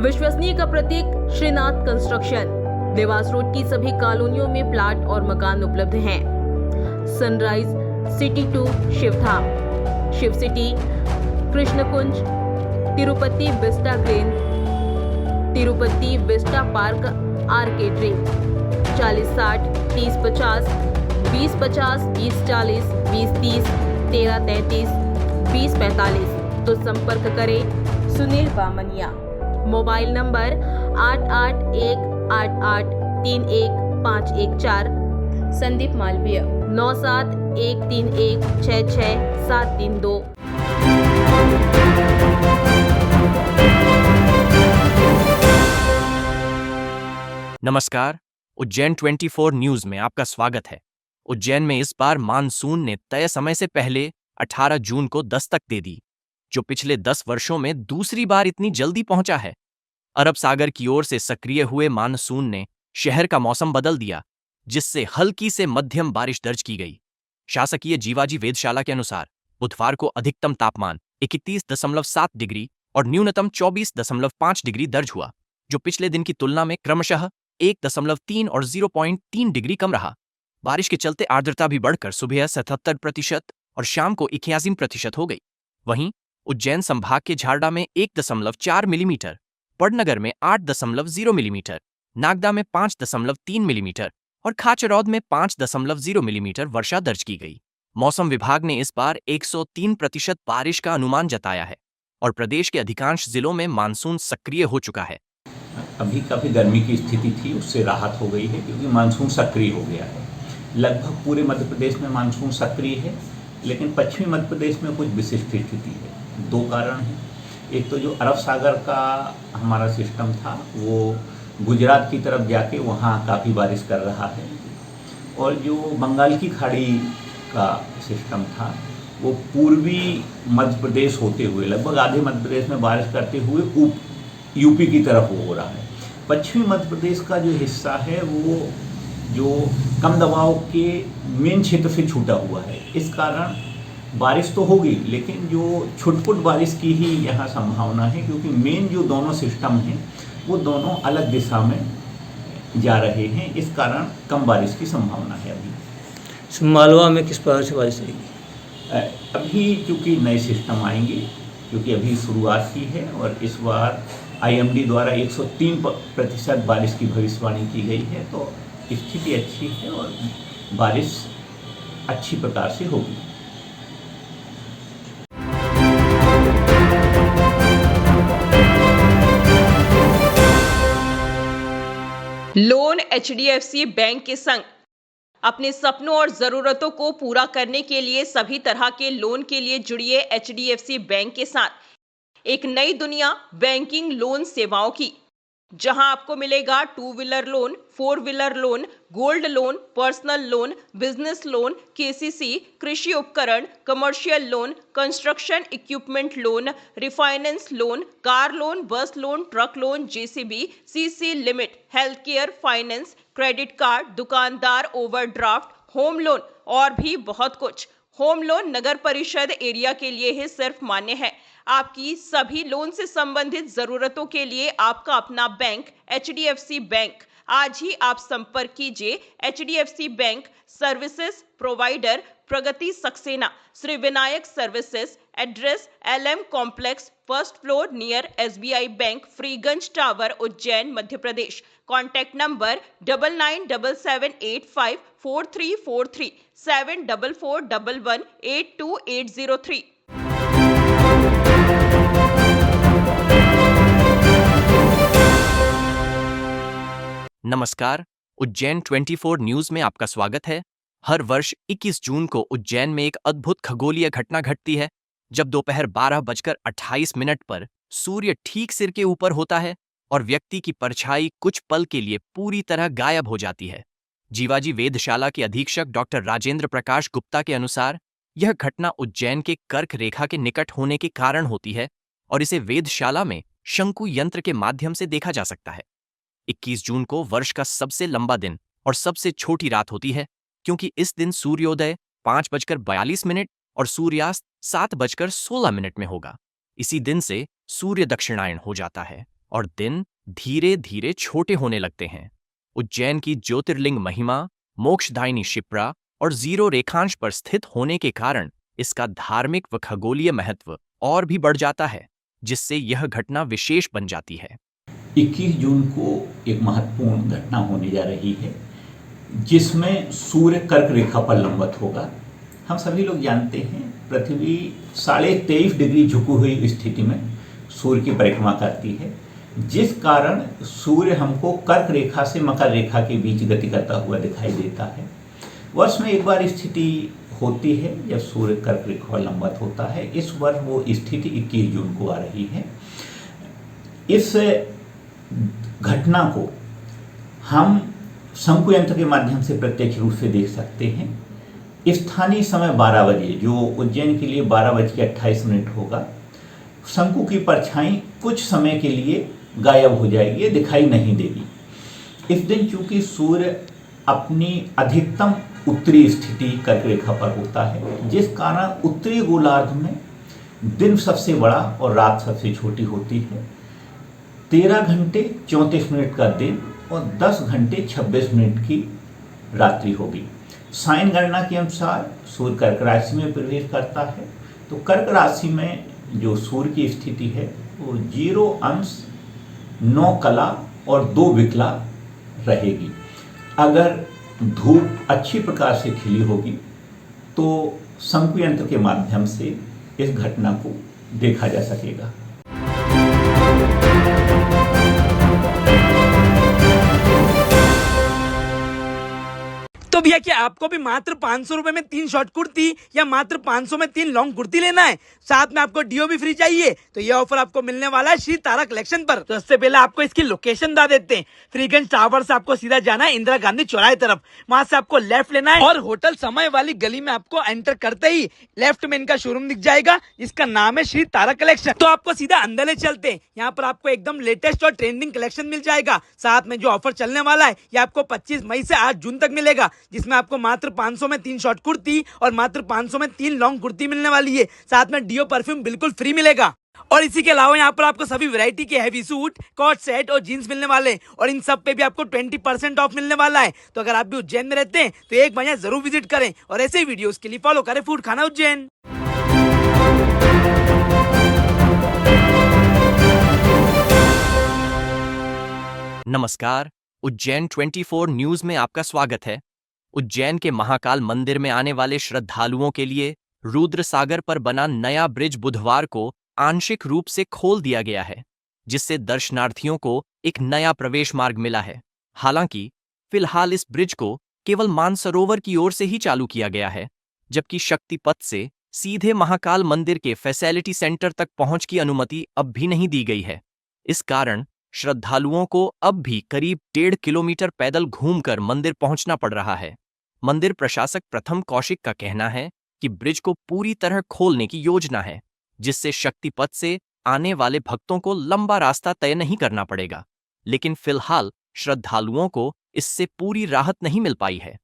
विश्वसनीय का प्रतीक श्रीनाथ कंस्ट्रक्शन। देवास रोड की सभी कॉलोनियों में प्लाट और मकान उपलब्ध हैं। Sunrise city to Shivdham, Shiv city, Krishnakunj, Tirupati vista green, Tirupati vista park आर्केड्री। 40-60, 30-50, 20-50, 20-40, 20-30, 13-33, 20-45। तो संपर्क करें सुनील बामनिया। Mobile number 8818831514। संदीप मालवीय 9713166732। नमस्कार, उज्जैन 24 न्यूज में आपका स्वागत है। उज्जैन में इस बार मानसून ने तय समय से पहले 18 जून को दस्तक दे दी, जो पिछले 10 वर्षों में दूसरी बार इतनी जल्दी पहुंचा है। अरब सागर की ओर से सक्रिय हुए मानसून ने शहर का मौसम बदल दिया, जिससे हल्की से मध्यम बारिश दर्ज की गई। शासकीय जीवाजी वेधशाला के अनुसार बुधवार को अधिकतम तापमान 31.7 डिग्री और न्यूनतम 24.5 डिग्री दर्ज हुआ, जो पिछले दिन की तुलना में क्रमशः 1.3 और 0.3 डिग्री कम रहा। बारिश के चलते आर्द्रता भी बढ़कर सुबह 77% और शाम को 81% हो गई। वहीं उज्जैन संभाग के झारडा में 1.4 मिलीमीटर, पड़नगर में 8.0 मिलीमीटर, नागदा में 5.3 मिलीमीटर और खाचरौद में 5.0 मिलीमीटर वर्षा दर्ज की गई। मौसम विभाग ने इस बार 103% बारिश का अनुमान जताया है और प्रदेश के अधिकांश जिलों में मानसून सक्रिय हो चुका है। अभी काफ़ी गर्मी की स्थिति थी, उससे राहत हो गई है क्योंकि मानसून सक्रिय हो गया है। लगभग पूरे मध्य प्रदेश में मानसून सक्रिय है, लेकिन पश्चिमी मध्य प्रदेश में कुछ विशिष्ट स्थिति है। दो कारण हैं। एक तो जो अरब सागर का हमारा सिस्टम था वो गुजरात की तरफ जाके वहाँ काफ़ी बारिश कर रहा है, और जो बंगाल की खाड़ी का सिस्टम था वो पूर्वी मध्य प्रदेश होते हुए लगभग आधे मध्य प्रदेश में बारिश करते हुए यूपी की तरफ हो रहा है। पश्चिमी मध्य प्रदेश का जो हिस्सा है वो जो कम दबाव के मेन क्षेत्र से छूटा हुआ है, इस कारण बारिश तो होगी, लेकिन जो छुटपुट बारिश की ही यहाँ संभावना है, क्योंकि मेन जो दोनों सिस्टम हैं वो दोनों अलग दिशा में जा रहे हैं, इस कारण कम बारिश की संभावना है। अभी मालवा में किस प्रकार से बारिश रहेगी? अभी चूँकि नए सिस्टम आएंगे, क्योंकि अभी शुरुआत ही है, और इस बार IMD द्वारा 103% बारिश की भविष्यवाणी की गई है, तो स्थिति अच्छी है और बारिश अच्छी प्रकार से होगी। लोन HDFC बैंक के संग अपने सपनों और जरूरतों को पूरा करने के लिए सभी तरह के लोन के लिए जुड़िए HDFC बैंक के साथ। एक नई दुनिया बैंकिंग लोन सेवाओं की, जहां आपको मिलेगा 2 wheeler loan, 4 wheeler loan, gold loan, personal loan, business loan, KCC, कृषि उपकरण, commercial loan, construction equipment loan, refinance loan, car loan, bus loan, truck loan, JCB, CC limit, health care, finance, credit card, दुकानदार overdraft, home loan और भी बहुत कुछ। Home loan नगर परिषद area के लिए ही सिर्फ मान्य है। आपकी सभी लोन से संबंधित जरूरतों के लिए आपका अपना बैंक HDFC बैंक। आज ही आप संपर्क कीजिए HDFC bank services provider Pragati Saxena, Shri Vinayak services, address LM complex, first floor near SBI bank, Freeganj tower, Ujjain, Madhya Pradesh. Contact number 9977854343 7441182803। नमस्कार, उज्जैन 24 न्यूज में आपका स्वागत है। हर वर्ष 21 जून को उज्जैन में एक अद्भुत खगोलीय घटना घटती है, जब दोपहर 12:28 पर सूर्य ठीक सिर के ऊपर होता है और व्यक्ति की परछाई कुछ पल के लिए पूरी तरह गायब हो जाती है। जीवाजी वेधशाला के अधीक्षक डॉक्टर राजेंद्र प्रकाश गुप्ता के अनुसार यह घटना उज्जैन के कर्क रेखा के निकट होने के कारण होती है और इसे वेधशाला में शंकु यंत्र के माध्यम से देखा जा सकता है। 21 जून को वर्ष का सबसे लंबा दिन और सबसे छोटी रात होती है, क्योंकि इस दिन सूर्योदय 5:42 और सूर्यास्त 7:16 में होगा। इसी दिन से सूर्य दक्षिणायन हो जाता है और दिन धीरे धीरे छोटे होने लगते हैं। उज्जैन की ज्योतिर्लिंग महिमा, मोक्षदायिनी शिप्रा और जीरो रेखांश पर स्थित होने के कारण इसका धार्मिक व खगोलीय महत्व और भी बढ़ जाता है, जिससे यह घटना विशेष बन जाती है। 21 जून को एक महत्वपूर्ण घटना होने जा रही है, जिसमें सूर्य कर्क रेखा पर लंबवत होगा। हम सभी लोग जानते हैं पृथ्वी 23.5 डिग्री झुकी हुई स्थिति में सूर्य की परिक्रमा करती है, जिस कारण सूर्य हमको कर्क रेखा से मकर रेखा के बीच गति करता हुआ दिखाई देता है। वर्ष में एक बार स्थिति होती है जब सूर्य कर्क रेखा पर लंबवत होता है। इस वर्ष वो स्थिति 21 जून को आ रही है। इस घटना को हम शंकु यंत्र के माध्यम से प्रत्यक्ष रूप से देख सकते हैं। स्थानीय समय 12 बजे, जो उज्जैन के लिए 12:28 होगा, शंकु की परछाई कुछ समय के लिए गायब हो जाएगी, दिखाई नहीं देगी। इस दिन चूंकि सूर्य अपनी अधिकतम उत्तरी स्थिति कर्क रेखा पर होता है, जिस कारण उत्तरी गोलार्ध में दिन सबसे बड़ा और रात सबसे छोटी होती है। 13 घंटे 34 मिनट का दिन और 10 घंटे 26 मिनट की रात्रि होगी। साइन गणना के अनुसार सूर्य कर्क राशि में प्रवेश करता है, तो कर्क राशि में जो सूर्य की स्थिति है वो 0 अंश 9 कला और 2 विकला रहेगी। अगर धूप अच्छी प्रकार से खिली होगी तो शंकु यंत्र के माध्यम से इस घटना को देखा जा सकेगा। तो भैया क्या आपको भी मात्र 500 रुपए में 3 शॉर्ट कुर्ती या मात्र 500 में 3 लॉन्ग कुर्ती लेना है, साथ में आपको डीओ भी फ्री चाहिए, तो ये ऑफर आपको मिलने वाला है श्री तारा कलेक्शन पर। तो इससे पहले आपको इसकी लोकेशन बता देते हैं। फ्रीगंज टावर से आपको सीधा जाना है इंदिरा गांधी चौराहे तरफ, वहां से आपको लेफ्ट लेना है और होटल समय वाली गली में आपको एंटर करते ही लेफ्ट में इनका शोरूम दिख जाएगा, जिसका नाम है श्री तारा कलेक्शन। तो आपको सीधा अंदर ले चलते हैं। यहाँ पर आपको एकदम लेटेस्ट और ट्रेंडिंग कलेक्शन मिल जाएगा। साथ में जो ऑफर चलने वाला है ये आपको 25 मई से 8 जून तक मिलेगा, जिसमें आपको मात्र 500 में 3 शॉर्ट कुर्ती और मात्र 500 में 3 लॉन्ग कुर्ती मिलने वाली है। साथ में डीओ परफ्यूम बिल्कुल फ्री मिलेगा। और इसी के अलावा यहाँ पर आपको सभी वैरायटी के हैवी सूट, कॉट सेट और जीन्स मिलने वाले हैं और इन सब पे भी आपको 20% ऑफ मिलने वाला है। तो अगर आप भी उज्जैन में रहते हैं तो एक बार यहाँ जरूर विजिट करें और ऐसे ही वीडियोस के लिए फॉलो करें फूड खाना उज्जैन। नमस्कार, उज्जैन 24 न्यूज में आपका स्वागत है। उज्जैन के महाकाल मंदिर में आने वाले श्रद्धालुओं के लिए रुद्र सागर पर बना नया ब्रिज बुधवार को आंशिक रूप से खोल दिया गया है, जिससे दर्शनार्थियों को एक नया प्रवेश मार्ग मिला है। हालांकि फिलहाल इस ब्रिज को केवल मानसरोवर की ओर से ही चालू किया गया है, जबकि शक्तिपथ से सीधे महाकाल मंदिर के फैसिलिटी सेंटर तक पहुंच की अनुमति अब भी नहीं दी गई है। इस कारण श्रद्धालुओं को अब भी करीब 1.5 किलोमीटर पैदल घूमकर मंदिर पहुंचना पड़ रहा है। मंदिर प्रशासक प्रथम कौशिक का कहना है कि ब्रिज को पूरी तरह खोलने की योजना है, जिससे शक्तिपथ से आने वाले भक्तों को लंबा रास्ता तय नहीं करना पड़ेगा। लेकिन फिलहाल श्रद्धालुओं को इससे पूरी राहत नहीं मिल पाई है।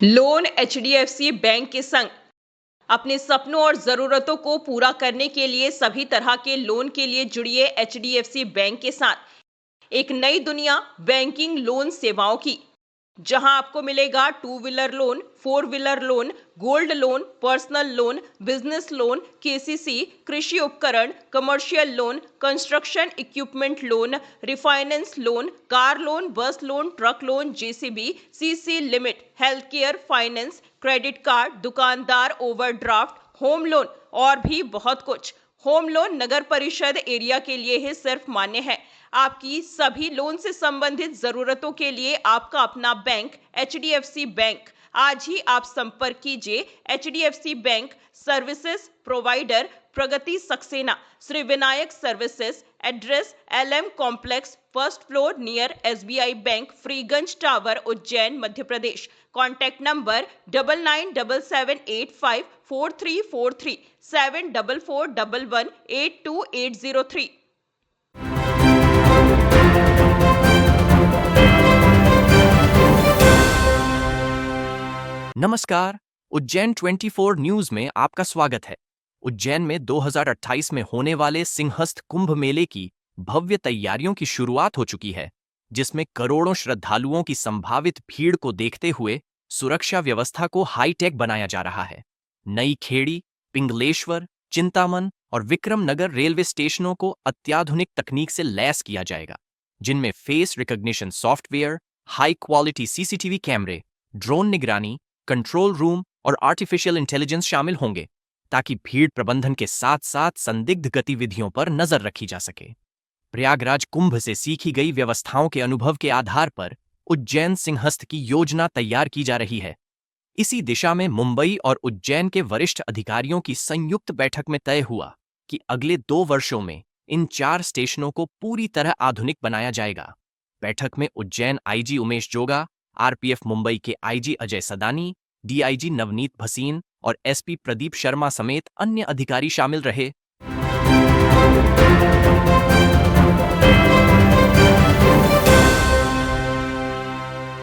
लोन एचडीएफसी बैंक के संग अपने सपनों और जरूरतों को पूरा करने के लिए सभी तरह के लोन के लिए जुड़िए एचडीएफसी बैंक के साथ एक नई दुनिया बैंकिंग लोन सेवाओं की, जहां आपको मिलेगा 2 wheeler loan, 4 wheeler loan, gold loan, personal loan, business loan, KCC, कृषि उपकरण, commercial loan, construction equipment loan, refinance loan, car loan, bus loan, truck loan, JCB, CC limit, health care, finance, credit card, दुकानदार overdraft, home loan और भी बहुत कुछ। Home loan नगर परिषद area के लिए ही सिर्फ मान्य है। आपकी सभी लोन से संबंधित जरूरतों के लिए आपका अपना बैंक एचडीएफसी बैंक। आज ही आप संपर्क कीजिए HDFC bank services provider Pragati Saxena, Shri Vinayak services, address LM complex, first floor near SBI bank, Freeganj tower, Ujjain, Madhya Pradesh. Contact number 9977854343 7441182803। नमस्कार, उज्जैन 24 न्यूज में आपका स्वागत है। उज्जैन में 2028 में होने वाले सिंहस्थ कुंभ मेले की भव्य तैयारियों की शुरुआत हो चुकी है, जिसमें करोड़ों श्रद्धालुओं की संभावित भीड़ को देखते हुए सुरक्षा व्यवस्था को हाईटेक बनाया जा रहा है। नई खेड़ी, पिंगलेश्वर, चिंतामन और विक्रम नगर रेलवे स्टेशनों को अत्याधुनिक तकनीक से लैस किया जाएगा, जिनमें face recognition software, high quality CCTV कैमरे, ड्रोन निगरानी, कंट्रोल रूम और आर्टिफिशियल इंटेलिजेंस शामिल होंगे, ताकि भीड़ प्रबंधन के साथ साथ संदिग्ध गतिविधियों पर नजर रखी जा सके। प्रयागराज कुंभ से सीखी गई व्यवस्थाओं के अनुभव के आधार पर उज्जैन सिंहस्थ की योजना तैयार की जा रही है। इसी दिशा में मुंबई और उज्जैन के वरिष्ठ अधिकारियों की संयुक्त बैठक में तय हुआ कि अगले 2 वर्षों में इन 4 स्टेशनों को पूरी तरह आधुनिक बनाया जाएगा। बैठक में उज्जैन आईजी उमेश जोगा, आरपीएफ मुंबई के आईजी अजय सदानी, डीआईजी नवनीत भसीन और एसपी प्रदीप शर्मा समेत अन्य अधिकारी शामिल रहे।